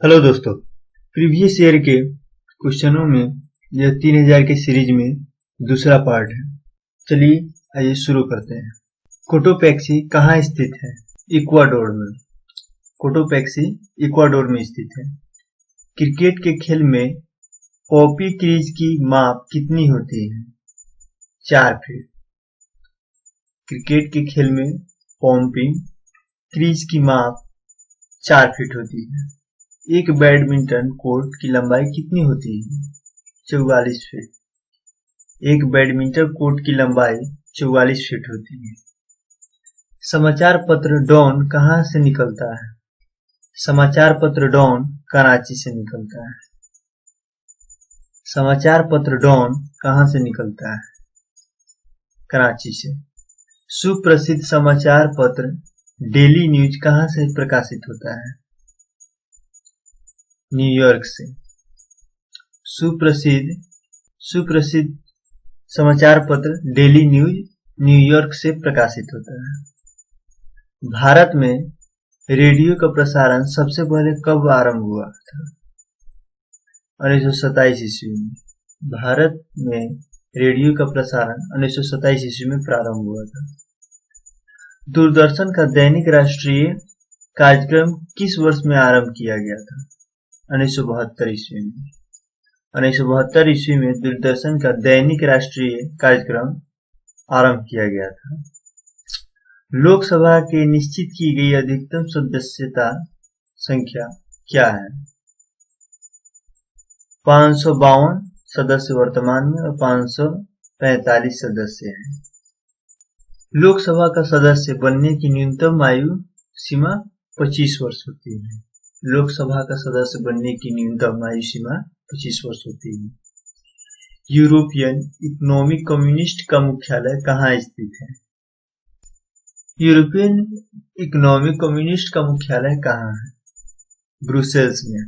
Hello दोस्तों, previous year के क्वेश्चनों में यह 3000 के सीरीज में दूसरा पार्ट है। चलिए आइए शुरू करते हैं। कोटोपैक्सी कहाँ स्थित है? इक्वाडोर में। कोटोपैक्सी इक्वाडोर में स्थित है। क्रिकेट के खेल में पॉपी क्रीज की माप कितनी होती है? 4 फीट। क्रिकेट के खेल में पॉम्पी क्रीज की माप 4 फीट होती है। एक बैडमिंटन कोर्ट की लंबाई कितनी होती है? 44 फीट। एक बैडमिंटन कोर्ट की लंबाई 44 फीट होती है। समाचार पत्र डॉन कहाँ से निकलता है? समाचार पत्र डॉन कराची से निकलता है। समाचार पत्र डॉन कहाँ से निकलता है? कराची से। सुप्रसिद्ध समाचार पत्र डेली न्यूज कहाँ से प्रकाशित होता है? न्यूयॉर्क से। सुप्रसिद्ध समाचार पत्र डेली न्यूज न्यूयॉर्क से प्रकाशित होता है। भारत में रेडियो का प्रसारण सबसे पहले कब आरंभ हुआ था? 1927 ईस्वी में। भारत में रेडियो का प्रसारण 1927 ईस्वी में प्रारंभ हुआ था। दूरदर्शन का दैनिक राष्ट्रीय कार्यक्रम किस वर्ष में आरंभ किया गया था? 1972 ईस्वी में। 1972 ईस्वी में दूरदर्शन का दैनिक राष्ट्रीय कार्यक्रम आरंभ किया गया था। लोकसभा के निश्चित की गई अधिकतम सदस्यता संख्या क्या है? 552 सदस्य वर्तमान में और 545 सदस्य हैं। लोकसभा का सदस्य बनने की न्यूनतम आयु सीमा 25 वर्ष होती है। लोकसभा का सदस्य बनने की न्यूनतम आयु सीमा 25 वर्ष होती है। यूरोपियन इकोनॉमिक कम्युनिस्ट का मुख्यालय कहाँ स्थित है? यूरोपियन इकोनॉमिक कम्युनिस्ट का मुख्यालय कहाँ है? ब्रुसेल्स में।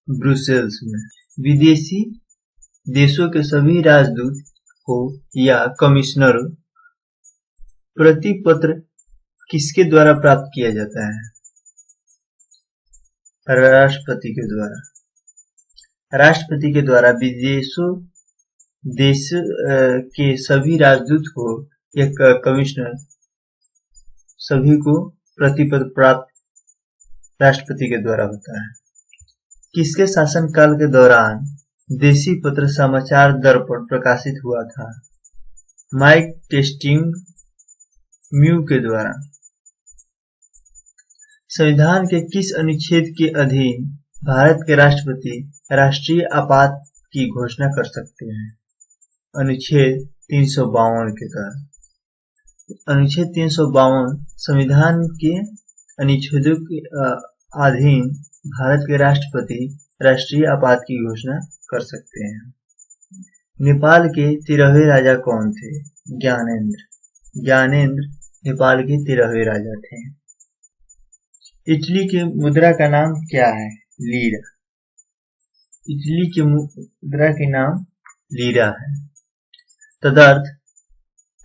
ब्रुसेल्स में। विदेशी देशों के सभी राजदूत को या कमिश्नरों प्रति पत्र किसके द्वारा प्राप्त किया जाता है? राष्ट्रपति के द्वारा। राष्ट्रपति के द्वारा देश के सभी राजदूत को या कमिश्नर सभी को प्रतिपत्र प्राप्त राष्ट्रपति के द्वारा होता है। किसके शासनकाल के दौरान देशी पत्र समाचार दर्पण प्रकाशित हुआ था? माइक टेस्टिंग म्यू के द्वारा। संविधान के किस अनुच्छेद के अधीन भारत के राष्ट्रपति राष्ट्रीय आपात की घोषणा कर सकते हैं? अनुच्छेद 352 के तहत। अनुच्छेद 352 संविधान के अनुच्छेदों के अधीन भारत के राष्ट्रपति राष्ट्रीय आपात की घोषणा कर सकते हैं। नेपाल के 13वें राजा कौन थे? ज्ञानेंद्र नेपाल के 13वें राजा थे। इटली के मुद्रा का नाम क्या है? लीरा। इटली के मुद्रा के नाम लीरा है। तदर्थ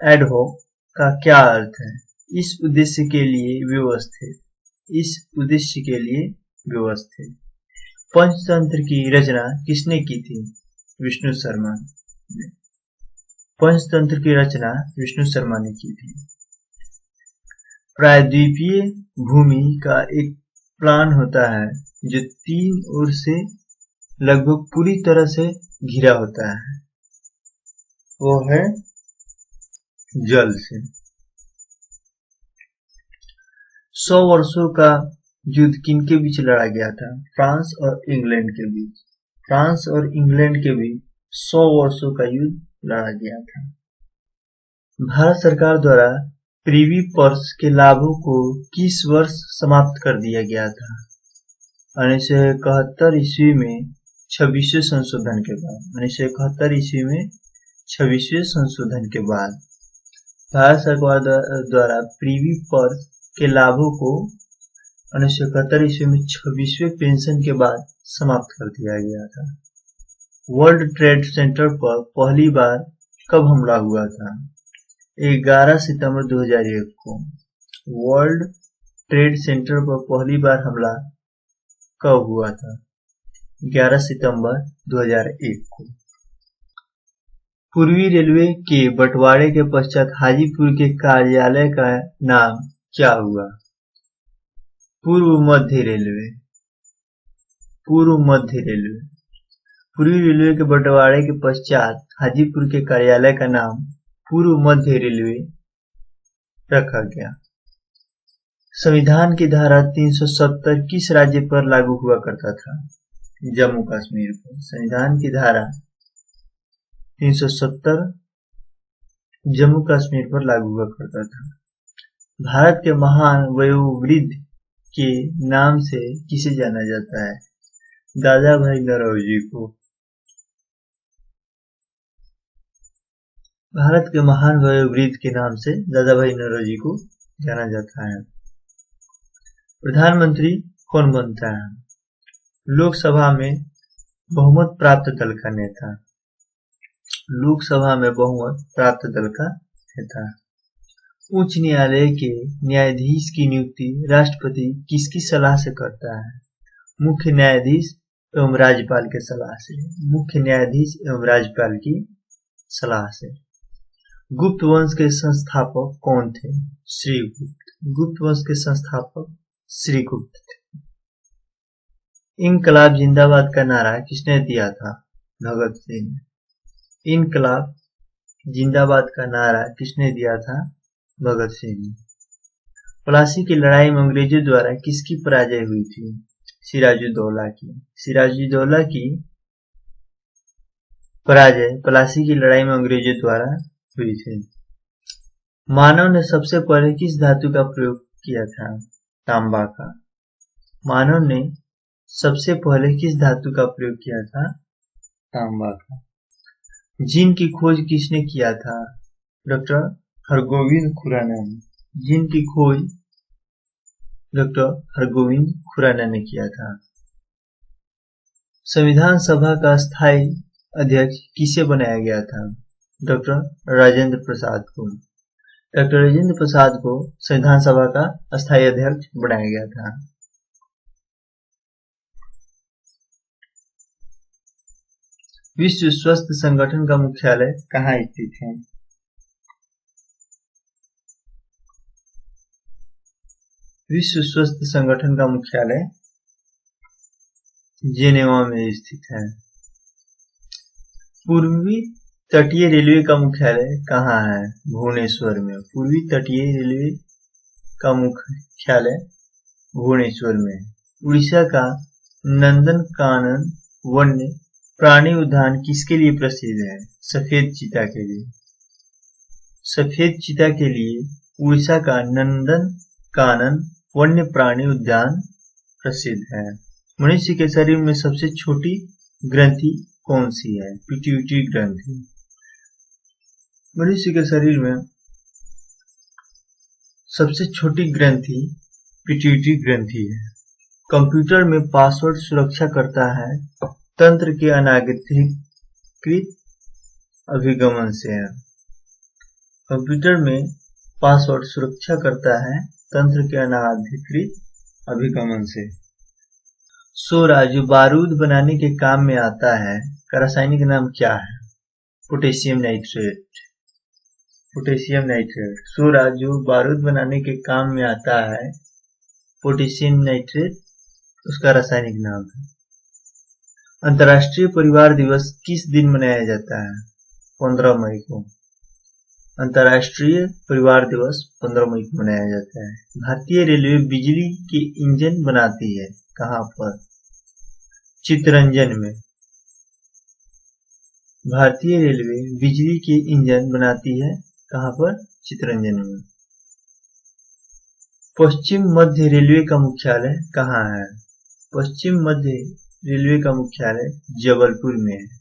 एडहोक का क्या अर्थ है? इस उद्देश्य के लिए व्यवस्थित। इस उद्देश्य के लिए व्यवस्थित। पंचतंत्र की रचना किसने की थी? विष्णु शर्मा। पंचतंत्र की रचना विष्णु शर्मा ने की थी। प्रायद्वीपीय भूमि का एक प्लान होता है जो 3 ओर से लगभग पूरी तरह से घिरा होता है। वो है जल से। 100 वर्षों का युद्ध किनके बीच लड़ा गया था? फ्रांस और इंग्लैंड के बीच। फ्रांस और इंग्लैंड के बीच 100 वर्षों का युद्ध लड़ा गया था। भारत सरकार द्वारा प्रीवी पर्स के लाभों को किस वर्ष समाप्त कर दिया गया था? 1971 ईस्वी में 26वें संशोधन के बाद। 1971 ईस्वी में 26वें संशोधन के बाद भारत सरकार द्वारा प्रीवी पर्स के लाभों को 1971 ईस्वी में 26वें पेंशन के बाद समाप्त कर दिया गया था। वर्ल्ड ट्रेड सेंटर पर पहली बार कब हमला हुआ था? 11 सितंबर 2001 को। वर्ल्ड ट्रेड सेंटर पर पहली बार हमला कब हुआ था? 11 सितंबर 2001 को। पूर्वी रेलवे के बंटवारे के पश्चात हाजीपुर के कार्यालय का नाम क्या हुआ? पूर्व मध्य रेलवे। पूर्व मध्य रेलवे। पूर्वी रेलवे के बंटवारे के पश्चात हाजीपुर के कार्यालय का नाम पूर्व मध्य रेलवे रखा गया। संविधान की धारा 370 किस राज्य पर लागू हुआ करता था? जम्मू कश्मीर पर। संविधान की धारा 370 जम्मू कश्मीर पर लागू हुआ करता था। भारत के महान वयोवृद्ध के नाम से किसे जाना जाता है? दादा भाई नौरोजी को। भारत के महान वयोवृद्ध के नाम से दादा भाई नौरोजी को जाना जाता है। प्रधानमंत्री कौन बनता है? लोकसभा में बहुमत प्राप्त दल का नेता। लोकसभा में बहुमत प्राप्त दल का नेता। उच्च न्यायालय के न्यायाधीश की नियुक्ति राष्ट्रपति किसकी सलाह से करता है? मुख्य न्यायाधीश एवं राज्यपाल के सलाह से। मुख्य न्यायाधीश एवं राज्यपाल की सलाह से। गुप्त वंश के संस्थापक कौन थे? श्रीगुप्त। गुप्त वंश के संस्थापक श्रीगुप्त थे। इनकलाब जिंदाबाद का नारा किसने दिया था? भगत सिंह। इनकलाब जिंदाबाद का नारा किसने दिया था? भगत सिंह। प्लासी की लड़ाई में अंग्रेजों द्वारा किसकी पराजय हुई थी? सिराजुद्दौला की। सिराजुद्दौला की पराजय प्लासी की लड़ाई में अंग्रेजों द्वारा हुई थी। मानव ने सबसे पहले किस धातु का प्रयोग किया था? तांबा का। मानव ने सबसे पहले किस धातु का प्रयोग किया था? तांबा का। जिन की खोज किसने किया था? डॉक्टर हरगोविंद खुराना ने। जिन की खोज डॉक्टर हरगोविंद खुराना ने किया था। संविधान सभा का स्थायी अध्यक्ष किसे बनाया गया था? डॉक्टर राजेंद्र प्रसाद को। डॉक्टर राजेंद्र प्रसाद को संविधान सभा का अस्थायी अध्यक्ष बनाया गया था। विश्व स्वास्थ्य संगठन का मुख्यालय कहाँ स्थित है? विश्व स्वास्थ्य संगठन का मुख्यालय जेनेवा में स्थित है। पूर्वी तटीय रेलवे का मुख्यालय कहाँ है? भुवनेश्वर में। पूर्वी तटीय रेलवे का मुख्यालय भुवनेश्वर में। उड़ीसा का नंदनकानन वन्य प्राणी उद्यान किसके लिए प्रसिद्ध है? सफेद चीता के लिए। सफेद चीता के लिए उड़ीसा का नंदनकानन वन्य प्राणी उद्यान प्रसिद्ध है। मनुष्य के शरीर में सबसे छोटी ग्रंथि कौन सी है? पिट्यूटरी ग्रंथि। मनुष्य के शरीर में सबसे छोटी ग्रंथि पिट्यूटरी ग्रंथि है। कंप्यूटर में पासवर्ड सुरक्षा करता है तंत्र के अनाधिकृत अभिगमन से है। कंप्यूटर में पासवर्ड सुरक्षा करता है तंत्र के अनाधिकृत अभिगमन से। सोरा जो बारूद बनाने के काम में आता है का रासायनिक नाम क्या है? Potassium nitrate. Potassium nitrate. सोरा जो बारूद बनाने के काम में आता है पोटेशियम नाइट्रेट उसका रासायनिक नाम है। अंतर्राष्ट्रीय परिवार दिवस किस दिन मनाया जाता है? 15 मई को। अंतर्राष्ट्रीय परिवार दिवस 15 मई को मनाया जाता है। भारतीय रेलवे बिजली के इंजन बनाती है कहाँ पर? चित्तरंजन में। भारतीय रेलवे बिजली के इंजन बनाती है कहाँ पर? चित्तरंजन में। पश्चिम मध्य रेलवे का मुख्यालय कहाँ है? पश्चिम मध्य रेलवे का मुख्यालय जबलपुर में है।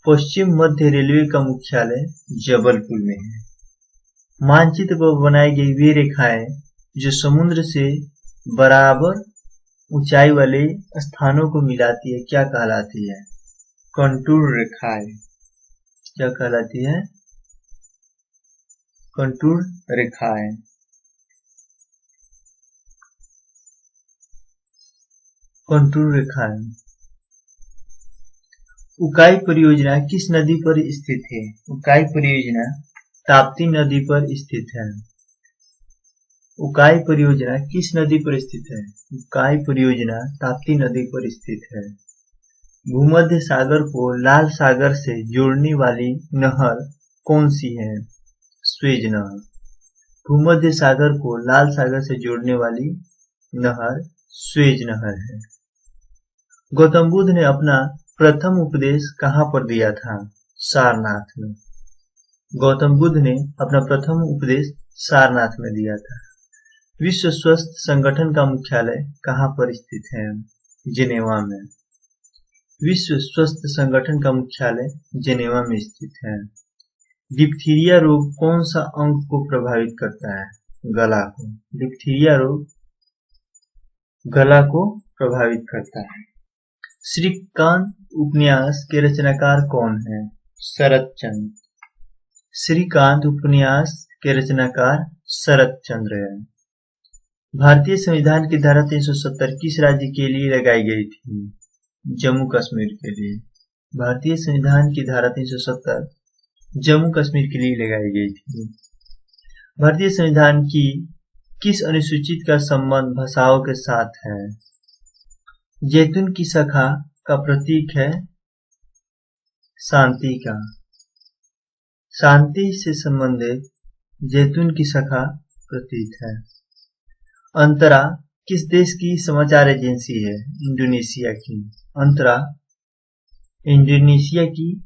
पश्चिम मध्य रेलवे का मुख्यालय जबलपुर में है। मानचित्र पर बनाई गई वे रेखाएं जो समुद्र से बराबर ऊंचाई वाले स्थानों को मिलाती है क्या कहलाती है? कंटूर रेखाएं। क्या कहलाती है? कंटूर रेखाएं। कंटूर रेखाएं। उकाई परियोजना किस नदी पर स्थित है? उकाई परियोजना ताप्ती नदी पर स्थित है। उकाई परियोजना किस नदी पर स्थित है? उकाई परियोजना ताप्ती नदी पर स्थित है। भूमध्य सागर को लाल सागर से जोड़ने वाली नहर कौन सी है? स्वेज नहर। भूमध्य सागर को लाल सागर से जोड़ने वाली नहर स्वेज नहर है। गौतम बुद्ध ने अपना प्रथम उपदेश कहाँ पर दिया था? सारनाथ में। गौतम बुद्ध ने अपना प्रथम उपदेश सारनाथ में दिया था। विश्व स्वास्थ्य संगठन का मुख्यालय कहाँ पर स्थित है? जेनेवा में। विश्व स्वास्थ्य संगठन का मुख्यालय जेनेवा में स्थित है। डिप्थीरिया रोग कौन सा अंग को प्रभावित करता है? गला को। डिप्थीरिया रोग गला को प्रभावित करता है। श्रीकांत उपन्यास के रचनाकार कौन है? शरतचंद्र। श्रीकांत उपन्यास के रचनाकार शरतचंद्र है। भारतीय संविधान की धारा 370 किस राज्य के लिए लगाई गई थी? जम्मू कश्मीर के लिए। भारतीय संविधान की धारा 370 जम्मू कश्मीर के लिए लगाई गई थी। भारतीय संविधान की किस अनुसूचित का संबंध भाषाओं के साथ है? जैतून की शाखा का प्रतीक है शांति का। शांति से संबंधित जैतून की शाखा प्रतीक है। अंतरा किस देश की समाचार एजेंसी है? इंडोनेशिया की। अंतरा इंडोनेशिया की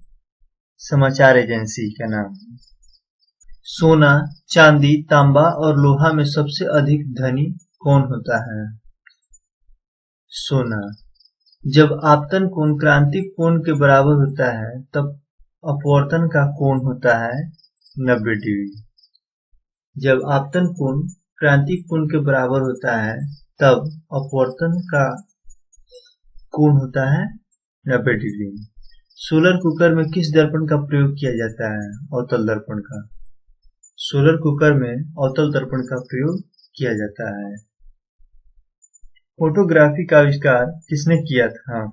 समाचार एजेंसी का नाम है। सोना, चांदी, तांबा और लोहा में सबसे अधिक धनी कौन होता है? सोना। जब आपतन कोण क्रांतिक कोण के बराबर होता है तब अपवर्तन का कोण होता है 90 डिग्री। जब आपतन कोण क्रांतिक कोण के बराबर होता है तब अपवर्तन का कोण होता है 90 डिग्री। सोलर कुकर में किस दर्पण का प्रयोग किया जाता है? अवतल दर्पण का। सोलर कुकर में अवतल दर्पण का प्रयोग किया जाता है। फोटोग्राफी का आविष्कार किसने किया था?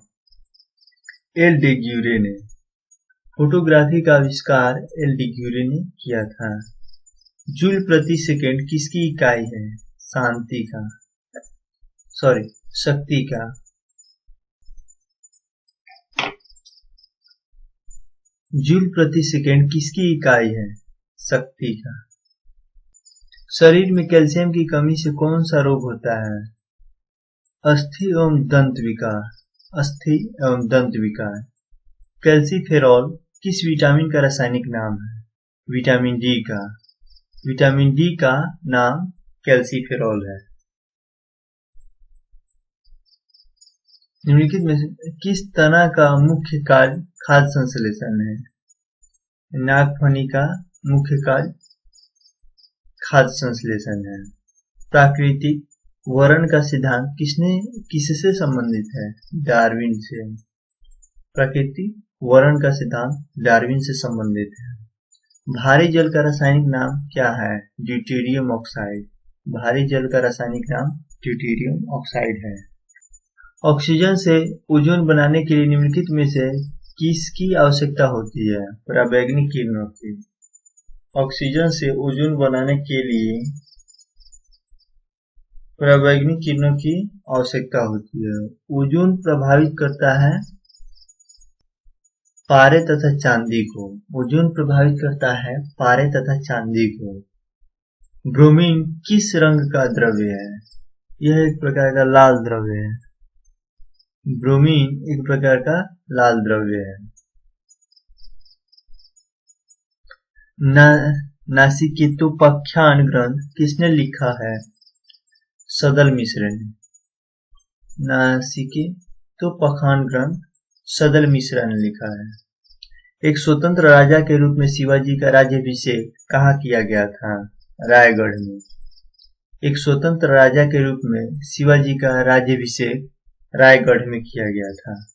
एल डी ग्यूरे ने। फोटोग्राफी का आविष्कार एल डी ग्यूरे ने किया था। जूल प्रति सेकंड किसकी इकाई है? शक्ति का। जूल प्रति सेकंड किसकी इकाई है? शक्ति का। शरीर में कैल्शियम की कमी से कौन सा रोग होता है? अस्थि एवं दंत विकार। अस्थि एवं दंत विकार। कैल्सीफेरॉल किस विटामिन का रासायनिक नाम है? विटामिन डी का। विटामिन डी का नाम कैल्सीफेरॉल है। निम्नलिखित में से किस तना का मुख्य कार्य खाद्य संश्लेषण है? नागफनी का मुख्य कार्य खाद्य संश्लेषण है। प्राकृतिक वर्ण का सिद्धांत किससे संबंधित है? डार्विन से। प्राकृतिक वर्ण का सिद्धांत डार्विन से संबंधित है। भारी जल का रासायनिक नाम क्या है? Deuterium oxide. भारी जल का रासायनिक नाम ड्यूटेरियम ऑक्साइड है। ऑक्सीजन से ओजोन बनाने के लिए निम्नलिखित में से किसकी आवश्यकता होती है? पराबैंगनी किरणों की। ऑक्सीजन से ओजोन बनाने के लिए पराबैंगनी किरणों की आवश्यकता होती है। ओजोन प्रभावित करता है पारे तथा चांदी को। ओजोन प्रभावित करता है पारे तथा चांदी को। ब्रोमीन किस रंग का द्रव्य है? यह एक प्रकार का लाल द्रव्य है। ब्रोमीन एक प्रकार का लाल द्रव्य है। नासिकेतोपाख्यान ग्रंथ किसने लिखा है? सदल मिश्र ने। नासिकेतोपाख्यान ग्रंथ सदल मिश्र ने लिखा है। एक स्वतंत्र राजा के रूप में शिवाजी का राज्याभिषेक कहाँ किया गया था? रायगढ़ में। एक स्वतंत्र राजा के रूप में शिवाजी का राज्याभिषेक रायगढ़ में किया गया था।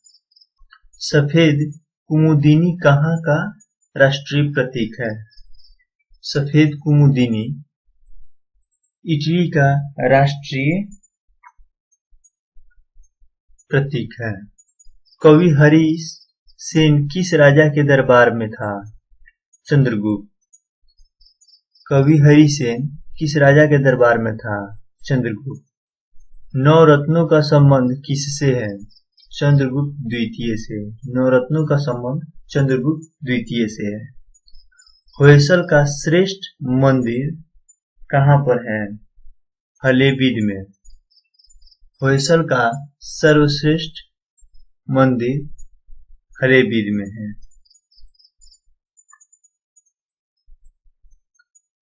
सफेद कुमुदिनी कहाँ का राष्ट्रीय प्रतीक है? सफेद कुमुदिनी इटली का राष्ट्रीय प्रतीक है। कवि हरि सेन किस राजा के दरबार में था? चंद्रगुप्त। कवि हरि सेन किस राजा के दरबार में था? चंद्रगुप्त। नवरत्नों का संबंध किससे है? चंद्रगुप्त द्वितीय से। नवरत्नों का संबंध चंद्रगुप्त द्वितीय से है। होयसल का श्रेष्ठ मंदिर कहाँ पर है? हलेबीड में। होयसल का सर्वश्रेष्ठ मंदिर हलेबीड में है।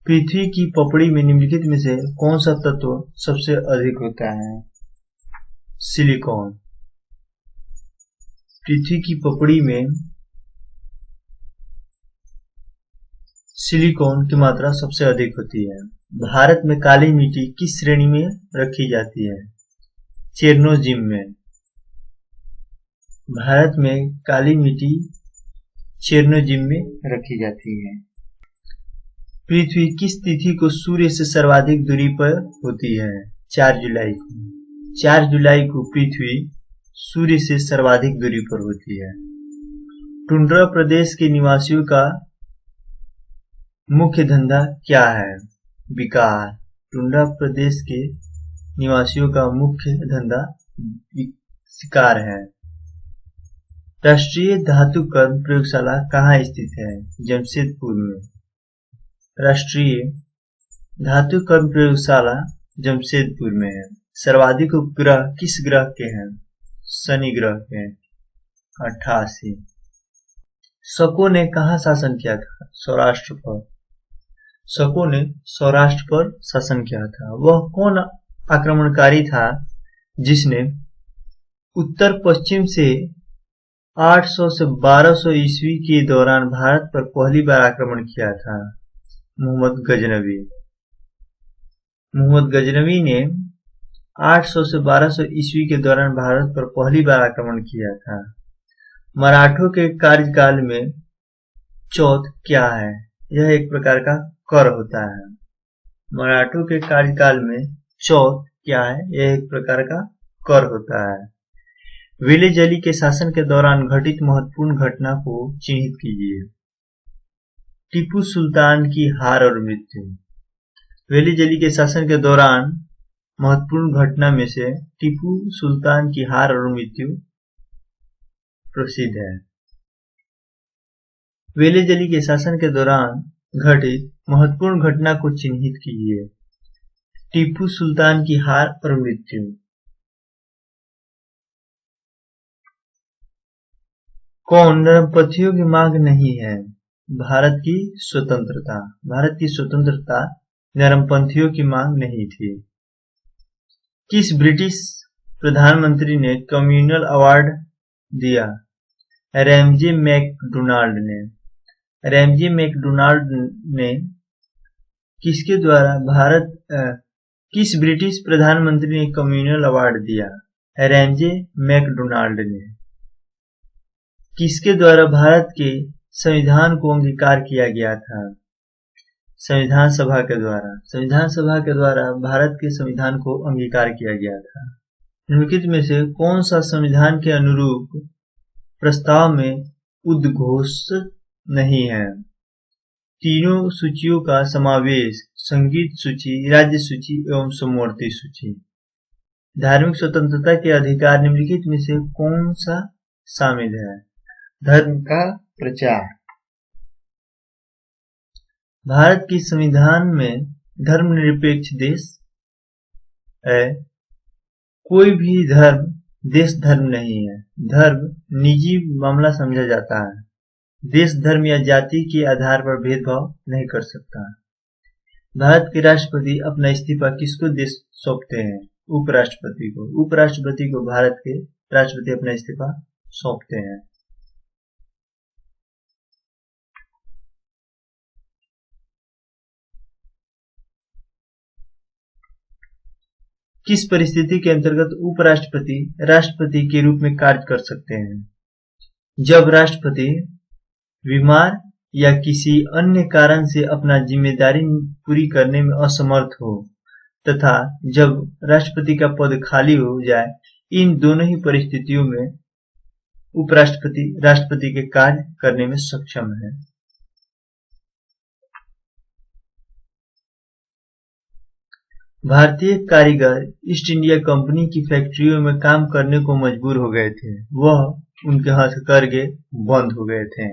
पृथ्वी की पपड़ी में निम्नलिखित में से कौन सा तत्व सबसे अधिक होता है? सिलिकॉन। पृथ्वी की पपड़ी में सिलिकॉन की मात्रा सबसे अधिक होती है। भारत में काली मिट्टी किस श्रेणी में रखी जाती है? चेरनोजिम में। भारत में काली मिट्टी चेरनोजिम में रखी जाती है। पृथ्वी किस तिथि को सूर्य से सर्वाधिक दूरी पर होती है? 4 जुलाई को। 4 जुलाई को पृथ्वी सूर्य से सर्वाधिक दूरी पर होती है। टुंड्रा प्रदेश के निवासियों का मुख्य धंधा क्या है? विकास। टुंड्रा प्रदेश के निवासियों का मुख्य धंधा शिकार है। राष्ट्रीय धातुकर्म प्रयोगशाला कहाँ स्थित है? जमशेदपुर में। राष्ट्रीय धातुकर्म प्रयोगशाला जमशेदपुर में है। सर्वाधिक उपग्रह किस ग्रह के हैं? शनि ग्रह के 88। शकों ने कहाँ शासन किया था? सौराष्ट्र पर। शकों ने सौराष्ट्र पर शासन किया था। वह कौन आक्रमणकारी था जिसने उत्तर पश्चिम से 800 से 1200 ईस्वी के दौरान भारत पर पहली बार आक्रमण किया था? मोहम्मद गजनवी। मोहम्मद गजनवी ने 800 से 1200 ईस्वी के दौरान भारत पर पहली बार आक्रमण किया था। मराठों के कार्यकाल में चौथ क्या है? यह एक प्रकार का कर होता है। मराठों के कार्यकाल में चौथ क्या है? यह एक प्रकार का कर होता है। वेलेजली के शासन के दौरान घटित महत्वपूर्ण घटना को चिन्हित कीजिए। टीपू सुल्तान की हार और मृत्यु। वेलेजली के शासन के दौरान महत्वपूर्ण घटना में से टीपू सुल्तान की हार और मृत्यु प्रसिद्ध है। वेलेजली के शासन के दौरान घटित महत्वपूर्ण घटना को चिन्हित कीजिए। टीपू सुल्तान की हार और मृत्यु। कौन नरमपंथियों की मांग नहीं है? भारत की स्वतंत्रता। भारत की स्वतंत्रता नरमपंथियों की मांग नहीं थी। किस ब्रिटिश प्रधानमंत्री ने कम्युनल अवार्ड दिया? रैमजे मैकडोनाल्ड ने। रैमजे मैकडोनाल्ड ने किसके द्वारा किस ब्रिटिश प्रधानमंत्री ने कम्युनल अवार्ड दिया? रैमजे मैकडोनाल्ड ने। किसके द्वारा भारत के संविधान को अंगीकार किया गया था? संविधान सभा के द्वारा। संविधान सभा के द्वारा भारत के संविधान को अंगीकार किया गया था। निम्नलिखित में से कौन सा संविधान के अनुरूप प्रस्ताव में उद्घोषित नहीं है? तीनों सूचियों का समावेश, संगीत सूची, राज्य सूची एवं समवर्ती सूची। धार्मिक स्वतंत्रता के अधिकार निम्नलिखित में से कौन सा शामिल है? धर्म का प्रचार। भारत के संविधान में धर्मनिरपेक्ष देश है। कोई भी धर्म देश धर्म नहीं है। धर्म निजी मामला समझा जाता है। देश धर्म या जाति के आधार पर भेदभाव नहीं कर सकता। भारत के राष्ट्रपति अपना इस्तीफा किसको दे सौंपते हैं? उपराष्ट्रपति को। उपराष्ट्रपति को भारत के राष्ट्रपति अपना इस्तीफा सौंपते हैं। किस परिस्थिति के अंतर्गत उपराष्ट्रपति राष्ट्रपति के रूप में कार्य कर सकते हैं? जब राष्ट्रपति बीमार या किसी अन्य कारण से अपना जिम्मेदारी पूरी करने में असमर्थ हो तथा जब राष्ट्रपति का पद खाली हो जाए इन दोनों ही परिस्थितियों में उपराष्ट्रपति राष्ट्रपति के कार्य करने में सक्षम है। भारतीय कारीगर ईस्ट इंडिया कंपनी की फैक्ट्रियों में काम करने को मजबूर हो गए थे। वह उनके हथकरघे बंद हो गए थे।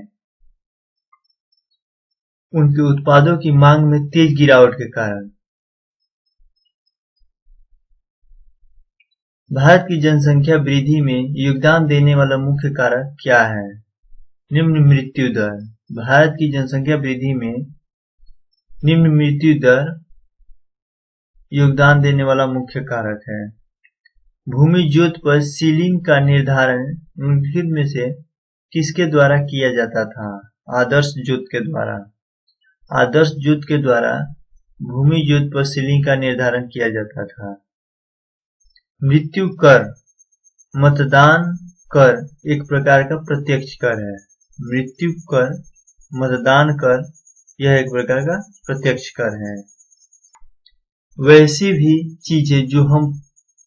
उनके उत्पादों की मांग में तेज गिरावट के कारण भारत की जनसंख्या वृद्धि में योगदान देने वाला मुख्य कारक क्या है? निम्न मृत्यु दर। भारत की जनसंख्या वृद्धि में निम्न मृत्यु दर योगदान देने वाला मुख्य कारक है। भूमि जोत पर सीलिंग का निर्धारण निम्नलिखित में से किसके द्वारा किया जाता था? आदर्श जोत के द्वारा। आदर्श जोत के द्वारा भूमि जोत पर सीलिंग का निर्धारण किया जाता था। मृत्यु कर। मतदान कर एक प्रकार का प्रत्यक्ष कर है। मृत्यु कर, मतदान कर, यह एक प्रकार का प्रत्यक्ष कर है। वैसी भी चीजें जो हम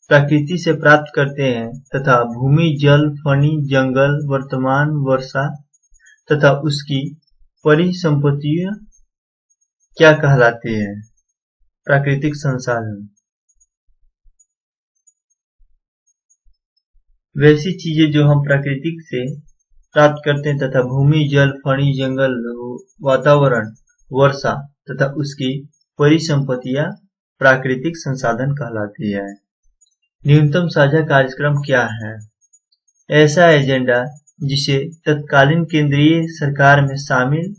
प्रकृति से प्राप्त करते हैं तथा भूमि, जल, फनी, जंगल, वर्तमान, वर्षा तथा उसकी परिसंपत्तियां क्या कहलाती है? प्राकृतिक संसाधन। वैसी चीजें जो हम प्रकृति से प्राप्त करते हैं तथा भूमि, जल, फनी, जंगल, वातावरण, वर्षा तथा उसकी परिसंपत्तियां प्राकृतिक संसाधन कहलाती है। न्यूनतम साझा कार्यक्रम क्या है? ऐसा एजेंडा जिसे तत्कालीन केंद्रीय सरकार में शामिल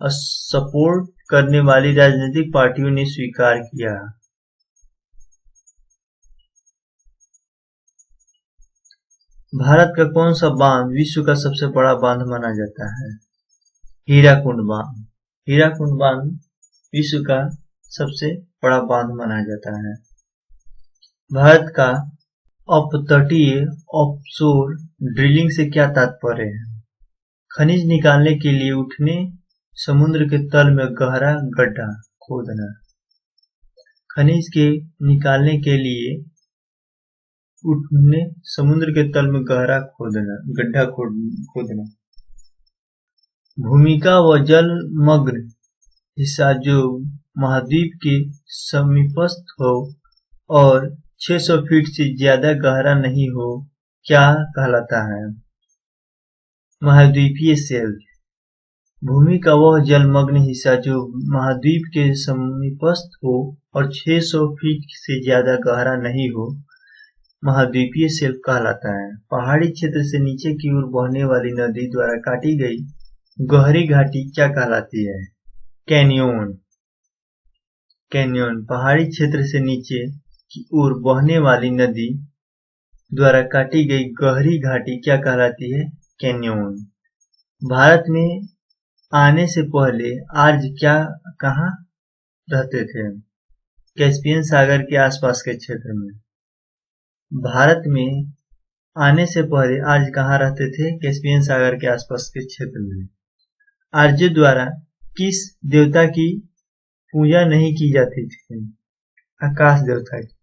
सपोर्ट करने वाली राजनीतिक पार्टियों ने स्वीकार किया। भारत का कौन सा बांध विश्व का सबसे बड़ा बांध माना जाता है? हीराकुंड बांध। हीराकुंड बांध विश्व का सबसे बड़ा बांध माना जाता है। भारत का अपतटीय ऑफशोर ड्रिलिंग से क्या तात्पर्य है? खनिज निकालने के लिए उठने समुद्र के तल में गहरा गड्ढा खोदना। खनिज के निकालने के लिए उठने समुद्र के तल में गहरा गड्ढा खोदना। भूमिका व जलमग्न हिस्सा जो महाद्वीप के समीपस्थ हो और 600 फीट से ज्यादा गहरा नहीं हो, क्या कहलाता है? महाद्वीपीय शेल्फ। भूमि का वह जलमग्न हिस्सा जो महाद्वीप के समीपस्थ हो और 600 फीट से ज्यादा गहरा नहीं हो, महाद्वीपीय शेल्फ कहलाता है। पहाड़ी क्षेत्र से नीचे की ओर बहने वाली नदी द्वारा काटी गई गहरी घाटी क्या कहलाती है? कैनियोन। कैनियोन पहाड़ी क्षेत्र से नीचे की ओर बहने वाली नदी द्वारा काटी गई गहरी घाटी क्या कहलाती है? कैनियोन। भारत में आने से पहले आर्य कहाँ रहते थे? कैस्पियन सागर के आसपास के क्षेत्र में। भारत में आने से पहले आर्य कहाँ रहते थे? कैस्पियन सागर के आसपास के क्षेत्र में। आर्यों द्वारा किस देवता की पूजा नहीं की जाती थी? आकाश देवता की।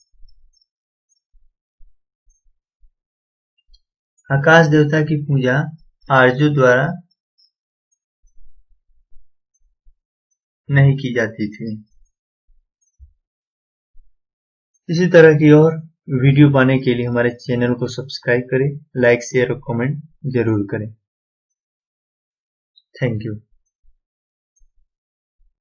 आकाश देवता की पूजा आर्यों द्वारा नहीं की जाती थी। इसी तरह की और वीडियो पाने के लिए हमारे चैनल को सब्सक्राइब करें, लाइक, शेयर और कमेंट जरूर करें। Thank you.